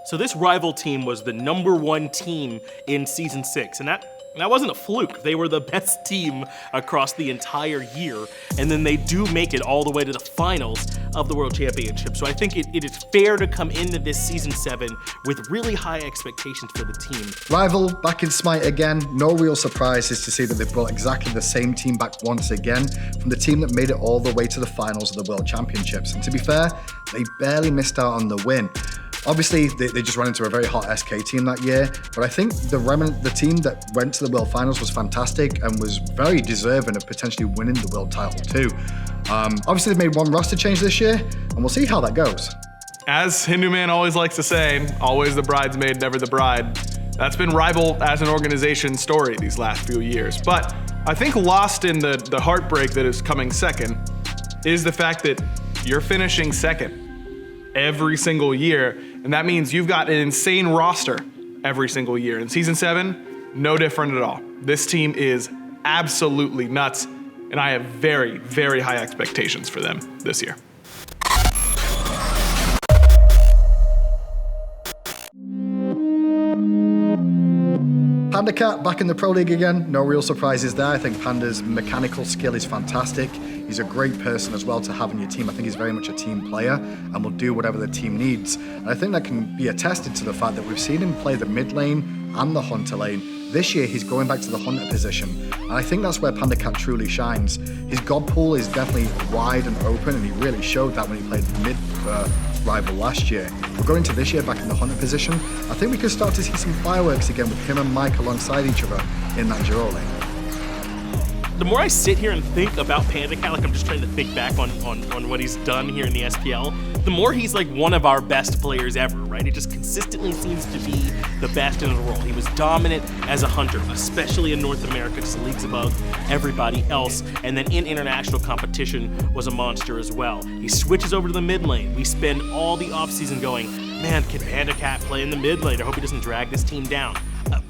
So this rival team was the #1 team in Season 6, and that wasn't a fluke. They were the best team across the entire year, and then they do make it all the way to the finals of the World Championship. So I think it is fair to come into this Season 7 with really high expectations for the team. Rival back in Smite again. No real surprises to see that they've brought exactly the same team back once again from the team that made it all the way to the finals of the World Championships. And to be fair, they barely missed out on the win. Obviously, they just ran into a very hot SK team that year, but I think the team that went to the World Finals was fantastic and was very deserving of potentially winning the World title too. Obviously, they've made one roster change this year, and we'll see how that goes. As Hindu Man always likes to say, always the bridesmaid, never the bride. That's been Rival as an organization story these last few years. But I think lost in the heartbreak that is coming second is the fact that you're finishing second every single year, and that means you've got an insane roster every single year. In Season 7, no different at all. This team is absolutely nuts, and I have very, very high expectations for them this year. PandaCat back in the Pro League again. No real surprises there. I think Panda's mechanical skill is fantastic. He's a great person as well to have on your team. I think he's very much a team player and will do whatever the team needs. And I think that can be attested to the fact that we've seen him play the mid lane and the hunter lane. This year, he's going back to the hunter position. And I think that's where PandaCat truly shines. His god pool is definitely wide and open, and he really showed that when he played mid Rival last year. We're going to this year back in the hunter position. I think we could start to see some fireworks again with him and Mike alongside each other in that Giro lane. The more I sit here and think about PandaCat, like I'm just trying to think back on what he's done here in the SPL, the more he's like one of our best players ever, right? It just consistently seems to be the best in the role. He was dominant as a hunter, especially in North America, just leagues above everybody else. And then in international competition was a monster as well. He switches over to the mid lane. We spend all the offseason going, man, can PandaCat play in the mid lane? I hope he doesn't drag this team down.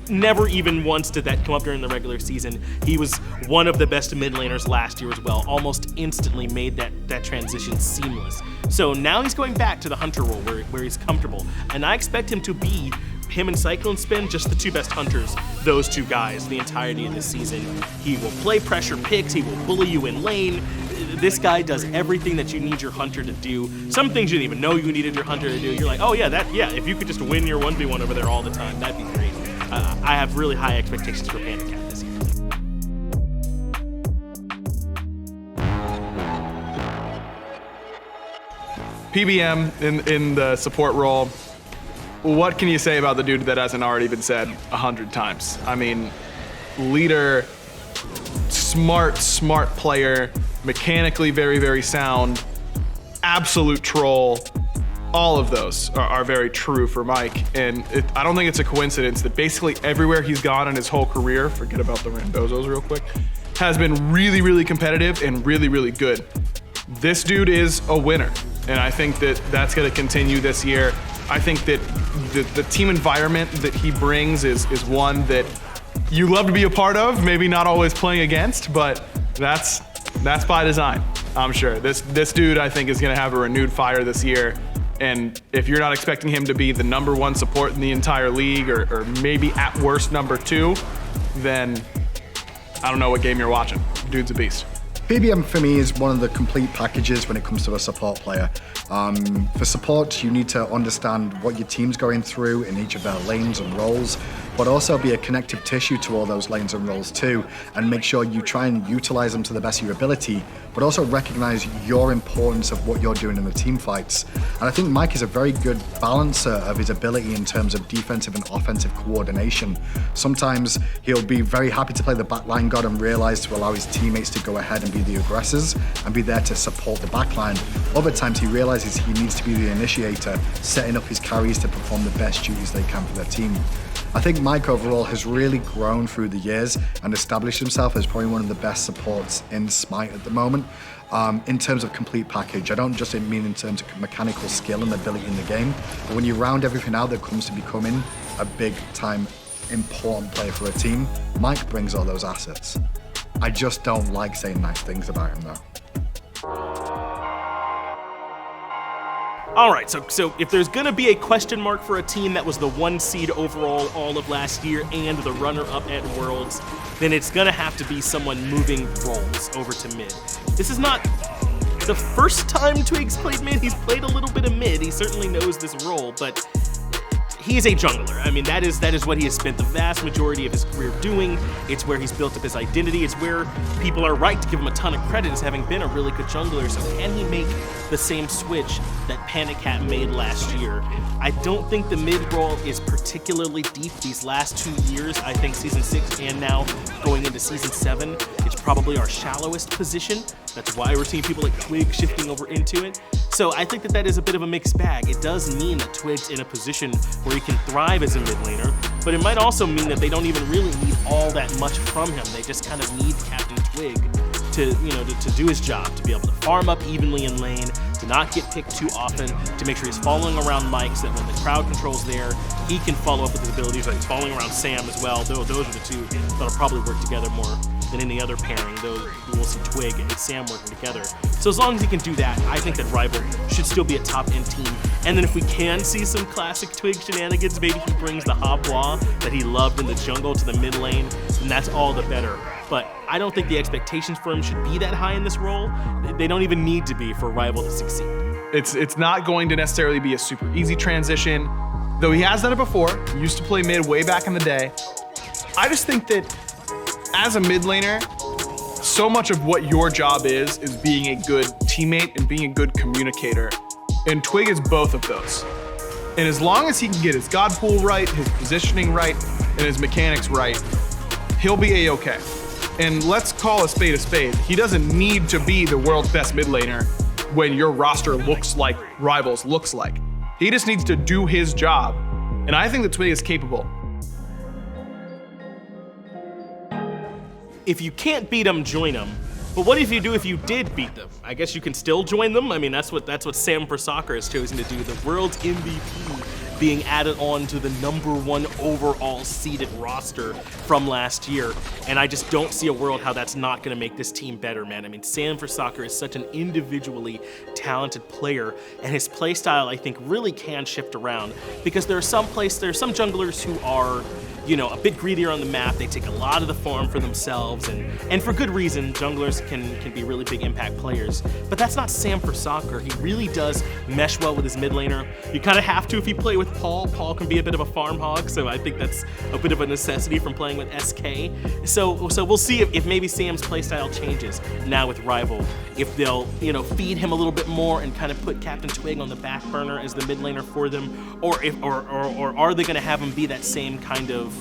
Never even once did that come up during the regular season. He was one of the best mid laners last year as well, almost instantly made that transition seamless. So now he's going back to the hunter role where he's comfortable, and I expect him to be, him and Cyclone Spin, just the two best hunters, those two guys, the entirety of this season. He will play pressure picks, he will bully you in lane. This guy does everything that you need your hunter to do. Some things you didn't even know you needed your hunter to do. You're like, oh yeah, if you could just win your 1v1 over there all the time, that'd be great. I have really high expectations for PandaCat this year. PBM in the support role. What can you say about the dude that hasn't already been said 100 times? I mean, leader, smart player, mechanically very, very sound, absolute troll. All of those are very true for Mike, and I don't think it's a coincidence that basically everywhere he's gone in his whole career, forget about the Randozos real quick, has been really, really competitive and really, really good. This dude is a winner, and I think that that's going to continue this year. I think that the team environment that he brings is one that you love to be a part of, maybe not always playing against, but that's by design, I'm sure. This dude, I think, is going to have a renewed fire this year. And if you're not expecting him to be the #1 support in the entire league, or maybe at worst #2, then I don't know what game you're watching. Dude's a beast. PBM for me is one of the complete packages when it comes to a support player. For support, you need to understand what your team's going through in each of their lanes and roles, but also be a connective tissue to all those lanes and roles too, and make sure you try and utilize them to the best of your ability, but also recognize your importance of what you're doing in the team fights. And I think Mike is a very good balancer of his ability in terms of defensive and offensive coordination. Sometimes he'll be very happy to play the backline god and realize to allow his teammates to go ahead and be the aggressors and be there to support the backline. Other times he realizes he needs to be the initiator, setting up his carries to perform the best duties they can for their team. I think Mike overall has really grown through the years and established himself as probably one of the best supports in Smite at the moment. In terms of complete package, I don't just mean in terms of mechanical skill and ability in the game, but when you round everything out that comes to becoming a big time important player for a team, Mike brings all those assets. I just don't like saying nice things about him though. All right, so if there's gonna be a question mark for a team that was the 1 seed overall all of last year and the runner-up at Worlds, then it's gonna have to be someone moving roles over to mid. This is not the first time Twig's played mid. He's played a little bit of mid. He certainly knows this role, but he is a jungler. I mean, that is what he has spent the vast majority of his career doing. It's where he's built up his identity. It's where people are right to give him a ton of credit as having been a really good jungler. So can he make the same switch that PandaCat made last year? I don't think the mid role is particularly deep these last 2 years. I think Season 6 and now going into Season 7, it's probably our shallowest position. That's why we're seeing people like Twig shifting over into it. So I think that is a bit of a mixed bag. It does mean that Twig's in a position where he can thrive as a mid laner, but it might also mean that they don't even really need all that much from him. They just kind of need Captain Twig to do his job, to be able to farm up evenly in lane, to not get picked too often, to make sure he's following around Mike so that when the crowd control's there, he can follow up with his abilities. Like he's following around Sam as well. Those are the two that'll probably work together more than any other pairing, though we'll see Twig and Sam working together. So as long as he can do that, I think that Rival should still be a top-end team. And then if we can see some classic Twig shenanigans, maybe he brings the Hobwa that he loved in the jungle to the mid lane, then that's all the better. But I don't think the expectations for him should be that high in this role. They don't even need to be for Rival to succeed. It's not going to necessarily be a super easy transition, though he has done it before. He used to play mid way back in the day. I just think that as a mid laner, so much of what your job is being a good teammate and being a good communicator. And Twig is both of those. And as long as he can get his god pool right, his positioning right, and his mechanics right, he'll be a-okay. And let's call a spade a spade. He doesn't need to be the world's best mid laner when your roster looks like Rivals looks like. He just needs to do his job. And I think that Twig is capable. If you can't beat them, join them. But what if you did beat them? I guess you can still join them. I mean, that's what Sam for Soccer has chosen to do. The world's MVP being added on to the #1 overall seeded roster from last year. And I just don't see a world how that's not gonna make this team better, man. I mean, Sam for Soccer is such an individually talented player, and his playstyle, I think, really can shift around because there are some junglers who are, a bit greedier on the map. They take a lot of the farm for themselves, and for good reason. Junglers can be really big impact players, but that's not Sam for Soccer. He really does mesh well with his mid laner. You kind of have to if you play with Paul. Paul can be a bit of a farm hog, so I think that's a bit of a necessity from playing with SK. So we'll see if maybe Sam's playstyle changes now with Rival. If they'll, feed him a little bit more and kind of put Captain Twig on the back burner as the mid laner for them, or are they going to have him be that same kind of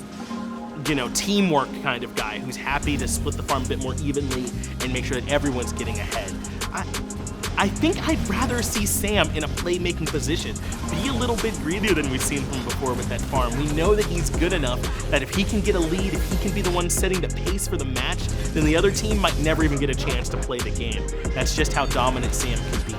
teamwork kind of guy who's happy to split the farm a bit more evenly and make sure that everyone's getting ahead. I think I'd rather see Sam in a playmaking position, be a little bit greedier than we've seen from before with that farm. We know that he's good enough that if he can get a lead, if he can be the one setting the pace for the match, then the other team might never even get a chance to play the game. That's just how dominant Sam can be.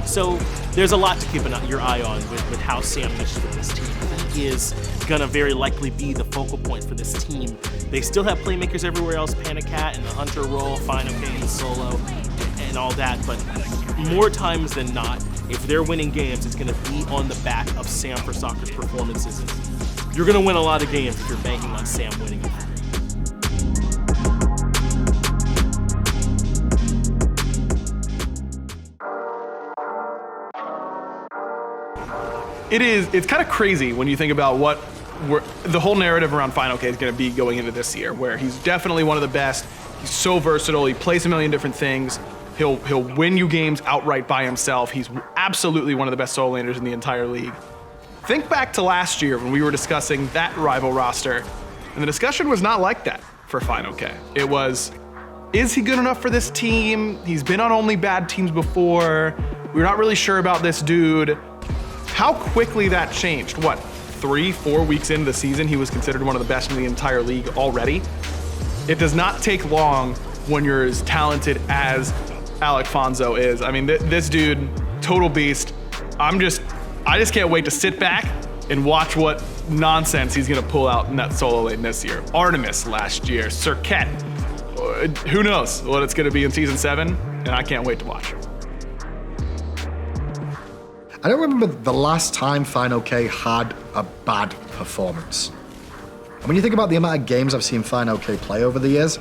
So there's a lot to keep your eye on with how Sam meshes with this team. He is gonna very likely be the focal point for this team. They still have playmakers everywhere else, PandaCat and the Hunter role, FineOkay and Solo, and all that, but more times than not, if they're winning games, it's gonna be on the back of Sam for Soccer's performances. You're gonna win a lot of games if you're banking on Sam winning it. It's kind of crazy when you think about the whole narrative around FineOkay is going to be going into this year, where he's definitely one of the best. He's so versatile. He plays a million different things. He'll win you games outright by himself. He's absolutely one of the best solo laners in the entire league. Think back to last year when we were discussing that Rival roster, and the discussion was not like that for FineOkay. It was, is he good enough for this team? He's been on only bad teams before. We're not really sure about this dude. How quickly that changed. 3-4 weeks into the season, he was considered one of the best in the entire league already. It does not take long when you're as talented as Alec Fonzo is. I mean, this dude, total beast. I just can't wait to sit back and watch what nonsense he's gonna pull out in that solo lane this year. Artemis last year, Cirquet. Who knows what it's gonna be in Season 7, and I can't wait to watch. I don't remember the last time FineOkay had a bad performance. And when you think about the amount of games I've seen FineOkay play over the years,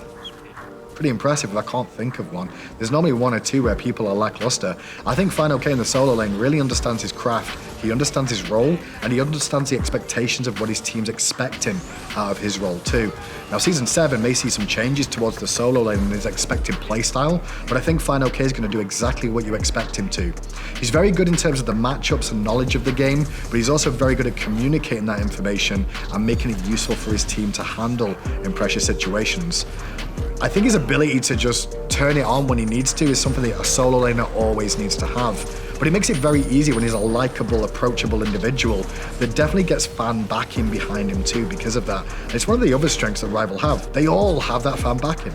pretty impressive. I can't think of one. There's normally one or two where people are lackluster. I think FineOkay in the solo lane really understands his craft. He understands his role, and he understands the expectations of what his team's expecting out of his role too. Now, Season 7 may see some changes towards the solo lane and his expected playstyle, but I think FineOkay is going to do exactly what you expect him to. He's very good in terms of the matchups and knowledge of the game, but he's also very good at communicating that information and making it useful for his team to handle in pressure situations. I think his ability to just turn it on when he needs to is something that a solo laner always needs to have. But he makes it very easy when he's a likable, approachable individual that definitely gets fan backing behind him too because of that. And it's one of the other strengths that Rival have. They all have that fan backing.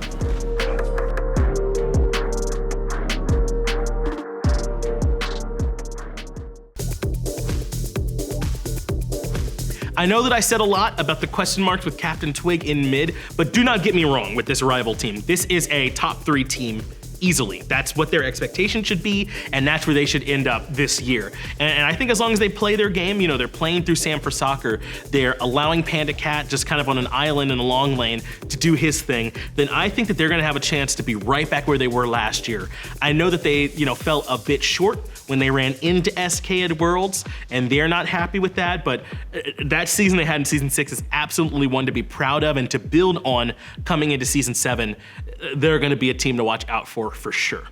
I know that I said a lot about the question marks with CaptainTwig in mid, but do not get me wrong with this rival team. This is a top 3 team easily. That's what their expectation should be, and that's where they should end up this year. And I think as long as they play their game, you know, they're playing through Sam for Soccer, they're allowing PandaCat just kind of on an island in a long lane to do his thing, then I think that they're gonna have a chance to be right back where they were last year. I know that they, you know, fell a bit short when they ran into SK at Worlds, and they're not happy with that, but that season they had in Season 6 is absolutely one to be proud of and to build on coming into Season 7. They're gonna be a team to watch out for sure.